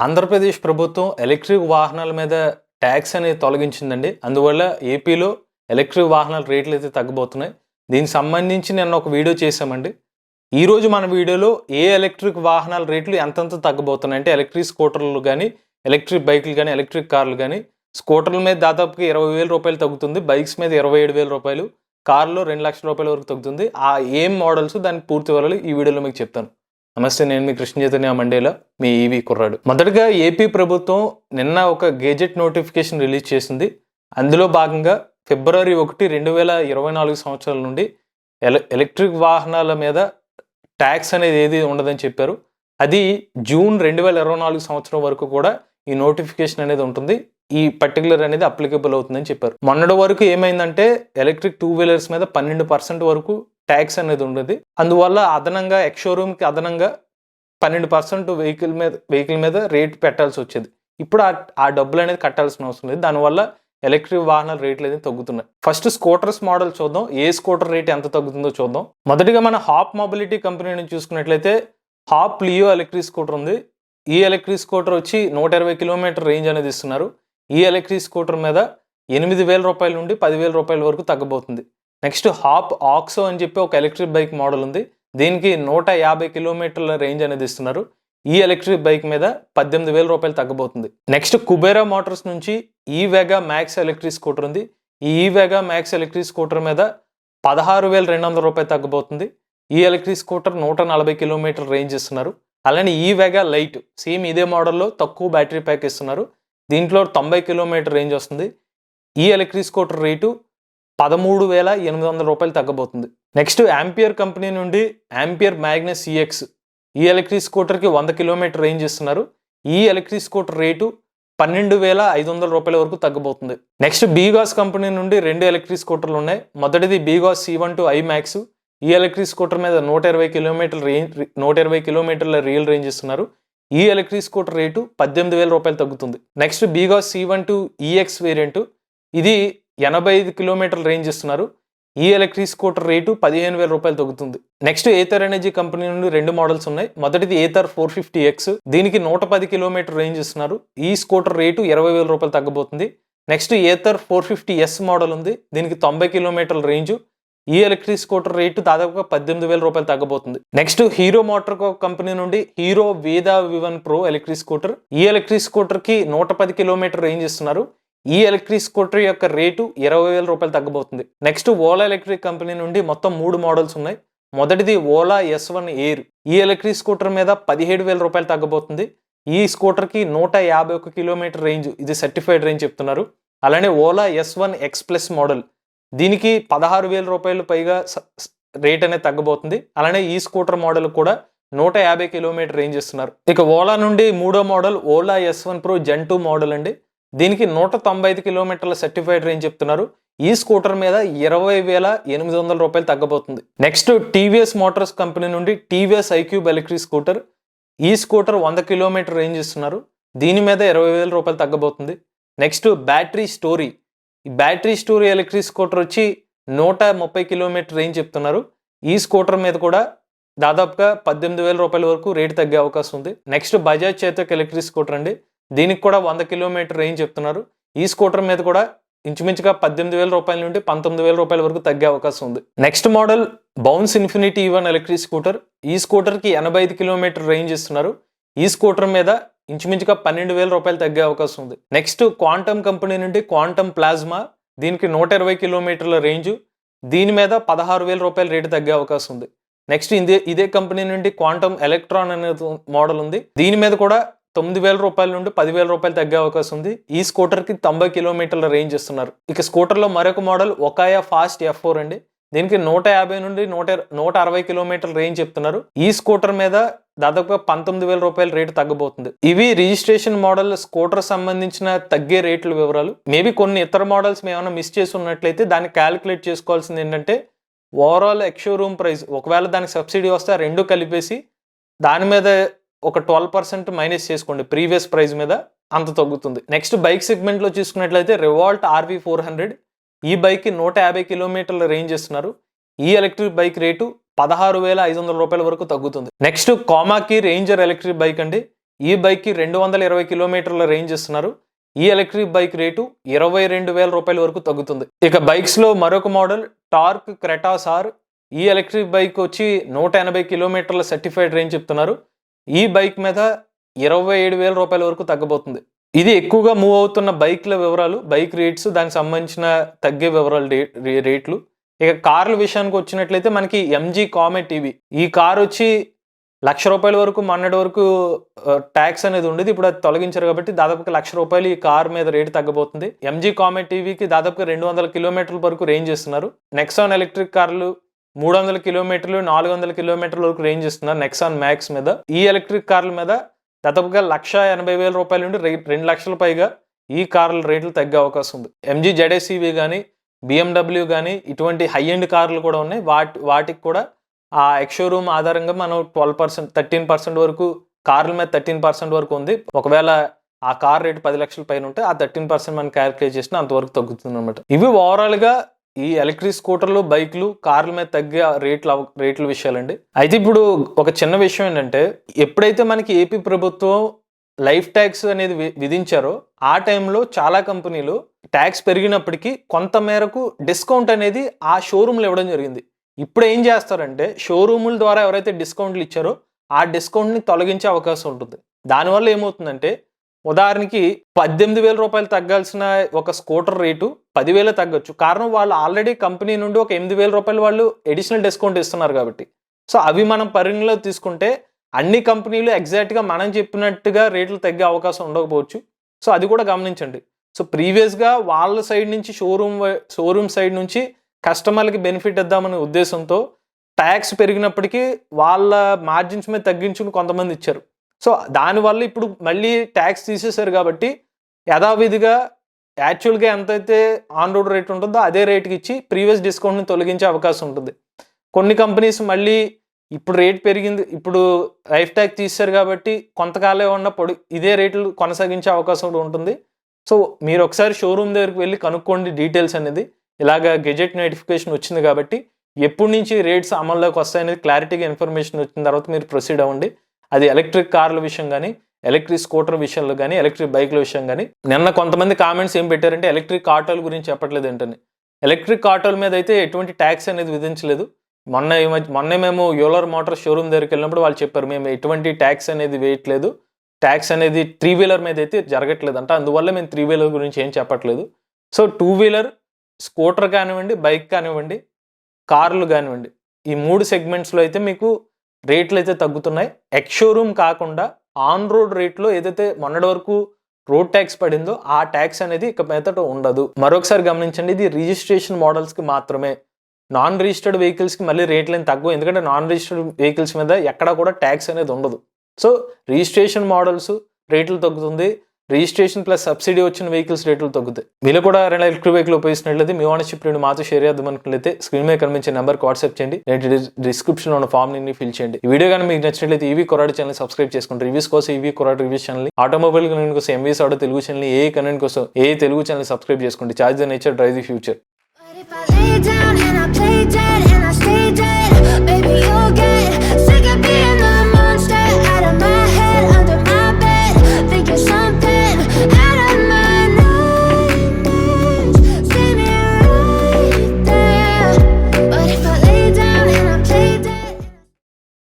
ఆంధ్రప్రదేశ్ ప్రభుత్వం ఎలక్ట్రిక్ వాహనాల మీద ట్యాక్స్ అనేది తొలగించిందండి. అందువల్ల ఏపీలో ఎలక్ట్రిక్ వాహనాల రేట్లు అయితే తగ్గబోతున్నాయి. దీనికి సంబంధించి నిన్న ఒక వీడియో చేశామండి. ఈరోజు మన వీడియోలో ఏ ఎలక్ట్రిక్ వాహనాల రేట్లు ఎంతెంత తగ్గబోతున్నాయి అంటే ఎలక్ట్రిక్ స్కూటర్లు కానీ, ఎలక్ట్రిక్ బైకులు కానీ, ఎలక్ట్రిక్ కార్లు కానీ, స్కూటర్ల మీద దాదాపుగా 20,000 రూపాయలు తగ్గుతుంది, బైక్స్ మీద 27,000 రూపాయలు, కార్లో 2 లక్షల రూపాయల వరకు తగ్గుతుంది. ఆ ఏం మోడల్స్ దానికి పూర్తి వివరాలు ఈ వీడియోలో మీకు చెప్తాను. నమస్తే, నేను మీ కృష్ణ చైతన్య మండేలా, మీ ఈవీ కుర్రాడు. మొదటగా ఏపీ ప్రభుత్వం నిన్న ఒక గెజెట్ నోటిఫికేషన్ రిలీజ్ చేసింది. అందులో భాగంగా ఫిబ్రవరి 1, 2024 సంవత్సరాల నుండి ఎలక్ట్రిక్ వాహనాల మీద ట్యాక్స్ అనేది ఏది ఉండదని చెప్పారు. అది జూన్ 2024 సంవత్సరం వరకు కూడా ఈ నోటిఫికేషన్ అనేది ఉంటుంది. ఈ పర్టికులర్ అనేది అప్లికబుల్ అవుతుందని చెప్పారు. మొన్నటి వరకు ఏమైందంటే ఎలక్ట్రిక్ 2 వీలర్స్ మీద 12% వరకు ట్యాక్స్ అనేది ఉండదు. అందువల్ల అదనంగా ఎక్స్షోరూమ్కి అదనంగా 12% వెహికల్ మీద రేట్ పెట్టాల్సి వచ్చేది. ఇప్పుడు ఆ డబ్బులు అనేది కట్టాల్సిన అవసరం లేదు. దానివల్ల ఎలక్ట్రిక్ వాహనాల రేట్లు అనేది తగ్గుతున్నాయి. ఫస్ట్ స్కూటర్స్ మోడల్ చూద్దాం. ఏ స్కూటర్ రేట్ ఎంత తగ్గుతుందో చూద్దాం. మొదటిగా మన హాప్ మొబిలిటీ కంపెనీ నుంచి చూసుకున్నట్లయితే హాప్ లియో ఎలక్ట్రిక్ స్కూటర్ ఉంది. ఈ ఎలక్ట్రిక్ స్కూటర్ వచ్చి 120 కిలోమీటర్ రేంజ్ అనేది ఇస్తున్నారు. ఈ ఎలక్ట్రిక్ స్కూటర్ మీద 8,000 రూపాయల నుండి 10,000 రూపాయల వరకు తగ్గబోతుంది. నెక్స్ట్ హాప్ ఆక్సో అని చెప్పి ఒక ఎలక్ట్రిక్ బైక్ మోడల్ ఉంది. దీనికి 150 కిలోమీటర్ల రేంజ్ అనేది ఇస్తున్నారు. ఈ ఎలక్ట్రిక్ బైక్ మీద 18,000 రూపాయలు తగ్గబోతుంది. నెక్స్ట్ కుబేరా మోటార్స్ నుంచి ఈ వేగా మ్యాక్స్ ఎలక్ట్రిక్ స్కూటర్ ఉంది. ఈ వేగా మ్యాక్స్ ఎలక్ట్రిక్ స్కూటర్ మీద 16,200 రూపాయలు తగ్గబోతుంది. ఈ ఎలక్ట్రిక్ స్కూటర్ 140 కిలోమీటర్ రేంజ్ ఇస్తున్నారు. అలానే ఈ వేగా లైట్ సేమ్ ఇదే మోడల్లో తక్కువ బ్యాటరీ ప్యాక్ ఇస్తున్నారు. దీంట్లో 90 కిలోమీటర్ రేంజ్ వస్తుంది. ఈ ఎలక్ట్రిక్ స్కూటర్ రేటు 13,800 రూపాయలు తగ్గబోతుంది. నెక్స్ట్ యాంపియర్ కంపెనీ నుండి యాంపియర్ మ్యాగ్నస్ ఈఎక్స్ ఈ ఎలక్ట్రిక్ స్కూటర్కి 100 కిలోమీటర్ రేంజ్ ఇస్తున్నారు. ఈ ఎలక్ట్రిక్ స్కూటర్ రేటు 12,500 రూపాయల వరకు తగ్గబోతుంది. నెక్స్ట్ బీగాస్ కంపెనీ నుండి 2 ఎలక్ట్రిక్ స్కూటర్లు ఉన్నాయి. మొదటిది బీగాస్ C12i మ్యాక్స్. ఈ ఎలక్ట్రిక్ స్కూటర్ మీద 120 కిలోమీటర్ల రియల్ రేంజ్ ఇస్తున్నారు. ఈ ఎలక్ట్రిక్ స్కూటర్ రేటు 18,000 రూపాయలు తగ్గుతుంది. Next BGauss C12EX variant. ఇది 85 కిలోమీటర్ల రేంజ్ ఇస్తున్నారు. ఈ ఎలక్ట్రిక్ స్కూటర్ రేటు 15,000 రూపాయలు తగ్గుతుంది. నెక్స్ట్ ఏథర్ ఎనర్జీ కంపెనీ నుండి 2 మోడల్స్ ఉన్నాయి. మొదటిది ఏథర్ 450X. దీనికి 110 కిలోమీటర్ రేంజ్ ఇస్తున్నారు. ఈ స్కూటర్ రేటు 20,000 రూపాయలు తగ్గబోతుంది. నెక్స్ట్ ఏథర్ 450S మోడల్ ఉంది. దీనికి 90 కిలోమీటర్ల రేంజ్. ఈ ఎలక్ట్రిక్ స్కూటర్ రేటు దాదాపుగా 18,000 రూపాయలు తగ్గబోతుంది. నెక్స్ట్ హీరో మోటార్ కంపెనీ నుండి హీరో వేదా V1 Pro ఎలక్ట్రిక్ స్కూటర్. ఈ ఎలక్ట్రిక్ స్కూటర్ కి 110 కిలోమీటర్ రేంజ్ ఇస్తున్నారు. ఈ ఎలక్ట్రిక్ స్కూటర్ యొక్క రేటు 20,000 రూపాయలు తగ్గబోతుంది. నెక్స్ట్ ఓలా ఎలక్ట్రిక్ కంపెనీ నుండి మొత్తం 3 మోడల్స్ ఉన్నాయి. మొదటిది ఓలా S1 ఎయిర్. ఈ ఎలక్ట్రిక్ స్కూటర్ మీద 17,000 రూపాయలు తగ్గబోతుంది. ఈ స్కూటర్ కి 151 కిలోమీటర్ రేంజ్, ఇది సర్టిఫైడ్ రేంజ్ చెప్తున్నారు. అలానే Ola S1 X plus model, దీనికి 16,000 రూపాయలు పైగా రేట్ అనేది తగ్గబోతుంది. అలానే ఈ స్కూటర్ మోడల్ కూడా 150 కిలోమీటర్ రేంజ్ ఇస్తున్నారు. ఇక ఓలా నుండి 3వ model Ola S1 Pro Gen 2 model అండి. దీనికి 195 కిలోమీటర్ల సర్టిఫైడ్ రేంజ్ చెప్తున్నారు. ఈ స్కూటర్ మీద 20,800 రూపాయలు తగ్గబోతుంది. నెక్స్ట్ టీవీఎస్ మోటార్స్ కంపెనీ నుండి టీవీఎస్ iQube ఎలక్ట్రిక్ స్కూటర్. ఈ స్కూటర్ 100 కిలోమీటర్ రేంజ్ ఇస్తున్నారు. దీని మీద 20,000 రూపాయలు తగ్గబోతుంది. Next battery story. ఈ బ్యాటరీ స్టోరీ ఎలక్ట్రిక్ స్కూటర్ వచ్చి 130 కిలోమీటర్ రేంజ్ చెప్తున్నారు. ఈ స్కూటర్ మీద కూడా దాదాపుగా 18,000 రూపాయల వరకు రేటు తగ్గే అవకాశం ఉంది. Next Bajaj Chetak electric scooter అండి. దీనికి కూడా 100 కిలోమీటర్ రేంజ్ చెప్తున్నారు. ఈ స్కూటర్ మీద కూడా ఇంచుమించుగా 18,000 రూపాయల నుండి 19,000 రూపాయల వరకు తగ్గే అవకాశం ఉంది. Next model bounce infinity E1 electric scooter. ఈ స్కూటర్కి 85 కిలోమీటర్ రేంజ్ ఇస్తున్నారు. ఈ స్కూటర్ మీద ఇంచుమించుగా 12,000 రూపాయలు తగ్గే అవకాశం ఉంది. నెక్స్ట్ క్వాంటమ్ కంపెనీ నుండి క్వాంటమ్ ప్లాజ్మా. దీనికి 120 కిలోమీటర్ల రేంజ్. దీని మీద 16,000 రూపాయల రేటు తగ్గే అవకాశం ఉంది. నెక్స్ట్ ఇదే కంపెనీ నుండి క్వాంటమ్ ఎలక్ట్రాన్ అనే మోడల్ ఉంది. దీని మీద కూడా 9,000 రూపాయల నుండి 10,000 రూపాయలు తగ్గే అవకాశం ఉంది. ఈ స్కూటర్ కి 90 కిలోమీటర్ల రేంజ్ ఇస్తున్నారు. ఇక స్కూటర్ లో మరొక మోడల్ ఒకాయా ఫాస్ట్ F4 అండి. దీనికి 150 నుండి 160 కిలోమీటర్ల రేంజ్ చెప్తున్నారు. ఈ స్కూటర్ మీద దాదాపుగా 19,000 రూపాయల రేటు తగ్గబోతుంది. ఇవి రిజిస్ట్రేషన్ మోడల్ స్కూటర్ సంబంధించిన తగ్గే రేట్ల వివరాలు. మేబీ కొన్ని ఇతర మోడల్స్ ఏమైనా మిస్ చేసి ఉన్నట్లయితే దాన్ని క్యాలిక్యులేట్ చేసుకోవాల్సింది ఏంటంటే ఓవరాల్ ఎక్స్షోరూమ్ ప్రైస్, ఒకవేళ దానికి సబ్సిడీ వస్తే 2 కలిపేసి దాని మీద ఒక 12% మైనస్ చేసుకోండి. ప్రీవియస్ ప్రైస్ మీద అంత తగ్గుతుంది. నెక్స్ట్ బైక్ సెగ్మెంట్లో చూసుకున్నట్లయితే రివాల్ట్ RV400. ఈ బైక్కి 150 కిలోమీటర్ల రేంజ్ ఇస్తున్నారు. ఈ ఎలక్ట్రిక్ బైక్ రేటు 16,500 రూపాయల వరకు తగ్గుతుంది. నెక్స్ట్ కామాకి రేంజర్ ఎలక్ట్రిక్ బైక్ అండి. ఈ బైక్కి 220 కిలోమీటర్ల రేంజ్ ఇస్తున్నారు. ఈ ఎలక్ట్రిక్ బైక్ రేటు 22,000 రూపాయల వరకు తగ్గుతుంది. ఇక బైక్స్లో మరొక మోడల్ టార్క్ క్రెటాస్ ఆర్. ఈ ఎలక్ట్రిక్ బైక్ వచ్చి 180 కిలోమీటర్ల సర్టిఫైడ్ రేంజ్ చెప్తున్నారు. ఈ బైక్ మీద 27,000 రూపాయల వరకు తగ్గబోతుంది. ఇది ఎక్కువగా మూవ్ అవుతున్న బైక్ల వివరాలు, బైక్ రేట్స్, దానికి సంబంధించిన తగ్గే వివరాలు, రేట్లు. ఇక కార్ల విషయానికి వచ్చినట్లయితే మనకి ఎంజీ కామెట్ ఈవీ. ఈ కార్ వచ్చి ₹1,00,000 వరకు మొన్నటి వరకు ట్యాక్స్ అనేది ఉండేది. ఇప్పుడు అది తొలగించారు కాబట్టి దాదాపుగా ₹1,00,000 ఈ కార్ మీద రేటు తగ్గబోతుంది. ఎంజీ కామెట్ టీవీకి దాదాపుగా 200 కిలోమీటర్ల వరకు రేంజ్ ఇస్తున్నారు. నెక్సాన్ ఎలక్ట్రిక్ కార్లు 300 కిలోమీటర్లు 400 కిలోమీటర్ల వరకు రేంజ్ ఇస్తున్నారు నెక్సాన్ మ్యాక్స్ మీద. ఈ ఎలక్ట్రిక్ కార్ల మీద దాదాపుగా ₹1,80,000 నుండి 2 లక్షల పైగా ఈ కార్ల రేట్లు తగ్గే అవకాశం ఉంది. ఎంజీ జెడ్ఎస్ఈవి కానీ, BMW కానీ ఇటువంటి హై ఎండ్ కార్లు కూడా ఉన్నాయి. వాటికి కూడా ఆ ఎక్స్షోరూమ్ ఆధారంగా మనం 12%, 13% వరకు కార్ల మీద 13% వరకు ఉంది. ఒకవేళ ఆ కార్ రేటు 10 లక్షల పైన ఉంటే ఆ 13% మనం క్యాలిక్యులేట్ చేసినా అంతవరకు తగ్గుతుంది అనమాట. ఇవి ఓవరాల్గా ఈ ఎలక్ట్రిక్ స్కూటర్లు, బైక్లు, కార్ల మీద తగ్గే రేట్ల విషయాలండి. అయితే ఇప్పుడు ఒక చిన్న విషయం ఏంటంటే, ఎప్పుడైతే మనకి ఏపీ ప్రభుత్వం లైఫ్ ట్యాక్స్ అనేది విధించారో ఆ టైంలో చాలా కంపెనీలు ట్యాక్స్ పెరిగినప్పటికీ కొంత మేరకు డిస్కౌంట్ అనేది ఆ షోరూమ్లు ఇవ్వడం జరిగింది. ఇప్పుడు ఏం చేస్తారంటే, షోరూముల ద్వారా ఎవరైతే డిస్కౌంట్లు ఇచ్చారో ఆ డిస్కౌంట్ని తొలగించే అవకాశం ఉంటుంది. దానివల్ల ఏమవుతుందంటే, ఉదాహరణకి 18,000 రూపాయలు తగ్గాల్సిన ఒక స్కూటర్ రేటు 10,000 తగ్గొచ్చు. కారణం వాళ్ళు ఆల్రెడీ కంపెనీ నుండి ఒక 8,000 రూపాయలు వాళ్ళు అడిషనల్ డిస్కౌంట్ ఇస్తున్నారు కాబట్టి. సో అవి మనం పరిగణలో తీసుకుంటే అన్ని కంపెనీలు ఎగ్జాక్ట్గా మనం చెప్పినట్టుగా రేట్లు తగ్గే అవకాశం ఉండకపోవచ్చు. సో అది కూడా గమనించండి. సో ప్రీవియస్గా వాళ్ళ సైడ్ నుంచి షోరూమ్ సైడ్ నుంచి కస్టమర్లకి బెనిఫిట్ ఇద్దామనే ఉద్దేశంతో ట్యాక్స్ పెరిగినప్పటికీ వాళ్ళ మార్జిన్స్ మీద తగ్గించుకుని కొంతమంది ఇచ్చారు. సో దానివల్ల ఇప్పుడు మళ్ళీ ట్యాక్స్ తీసేశారు కాబట్టి యథావిధిగా యాక్చువల్గా ఎంతైతే ఆన్ రోడ్ రేట్ ఉంటుందో అదే రేట్కి ఇచ్చి ప్రీవియస్ డిస్కౌంట్ని తొలగించే అవకాశం ఉంటుంది. కొన్ని కంపెనీస్ మళ్ళీ ఇప్పుడు రేట్ పెరిగింది, ఇప్పుడు లైఫ్ ట్యాక్స్ తీశారు కాబట్టి కొంతకాలం ఉన్న ఇదే రేట్లు కొనసాగించే అవకాశం కూడా ఉంటుంది. సో మీరు ఒకసారి షోరూమ్ దగ్గరికి వెళ్ళి కనుక్కోండి డీటెయిల్స్ అనేది. ఇలాగ గెజెట్ నోటిఫికేషన్ వచ్చింది కాబట్టి ఎప్పటి నుంచి రేట్స్ అమల్లోకి వస్తాయనేది క్లారిటీగా ఇన్ఫర్మేషన్ వచ్చిన తర్వాత మీరు ప్రొసీడ్ అవ్వండి. అది ఎలక్ట్రిక్ కార్ల విషయం కానీ, ఎలక్ట్రిక్ స్కూటర్ విషయంలో కానీ, ఎలక్ట్రిక్ బైక్ల విషయం కానీ. నిన్న కొంతమంది కామెంట్స్ ఏం పెట్టారంటే ఎలక్ట్రిక్ ఆటోల గురించి చెప్పట్లేదు ఏంటని. ఎలక్ట్రిక్ ఆటోల మీద అయితే ఎటువంటి ట్యాక్స్ అనేది విధించలేదు. మొన్న మేము యూలర్ మోటార్ షోరూమ్ దగ్గరికి వెళ్ళినప్పుడు వాళ్ళు చెప్పారు, మేము ఎటువంటి ట్యాక్స్ అనేది వేయట్లేదు, ట్యాక్స్ అనేది 3 వీలర్ మీద అయితే జరగట్లేదు అంట, అందువల్ల మేము 3 వీలర్ గురించి ఏం చెప్పట్లేదు. సో 2 వీలర్ స్కూటర్ కానివ్వండి, బైక్ కానివ్వండి, కార్లు కానివ్వండి, ఈ 3 సెగ్మెంట్స్లో అయితే మీకు రేట్లు అయితే తగ్గుతున్నాయి. ఎక్స్ షోరూమ్ కాకుండా ఆన్ రోడ్ రేట్లో ఏదైతే మొన్నటి వరకు రోడ్ ట్యాక్స్ పడిందో ఆ ట్యాక్స్ అనేది ఇక మీదట ఉండదు. మరొకసారి గమనించండి, ఇది రిజిస్ట్రేషన్ మోడల్స్కి మాత్రమే. నాన్ రిజిస్టర్డ్ వెహికల్స్కి మళ్ళీ రేట్లు ఏం తక్కువ, ఎందుకంటే నాన్ రిజిస్టర్డ్ వెహికల్స్ మీద ఎక్కడా కూడా ట్యాక్స్ అనేది ఉండదు. సో రిజిస్ట్రేషన్ మోడల్స్ రేట్లు తగ్గుతుంది, రిజిస్ట్రేషన్ ప్లస్ సబ్సిడీ వచ్చిన వెహికల్స్ రేట్లు తగ్గుతాయి. మీరు కూడా ఎలక్ట్రిక్ వెహికల్ ఉపయోగిస్తున్నట్లయితే మీ ఓనర్షిప్ రేటు మాతో షేర్ చేద్దాం అనుకున్నట్లయితే స్క్రీన్ మీద కనిపించే నెంబర్కి వాట్సాప్ చేయండి, డిస్క్రిప్షన్లో ఉన్న ఫామ్ ని ఫిల్ చేయండి. ఈ వీడియో కానీ మీకు నచ్చినట్లయితే ఈవీ కొరాడు ఛానల్ సబ్స్క్రైబ్ చేసుకోండి. రివ్యూస్ కోసం EV Koradu reviews channel, automobile content కోసం ఎంవీఎస్ ఆటో తెలుగు ఛానల్, ఏ కంటెంట్ కోసం ఏ తెలుగు ఛానల్ సబ్స్క్రైబ్ చేసుకోండి. Charge the nature, drive the future.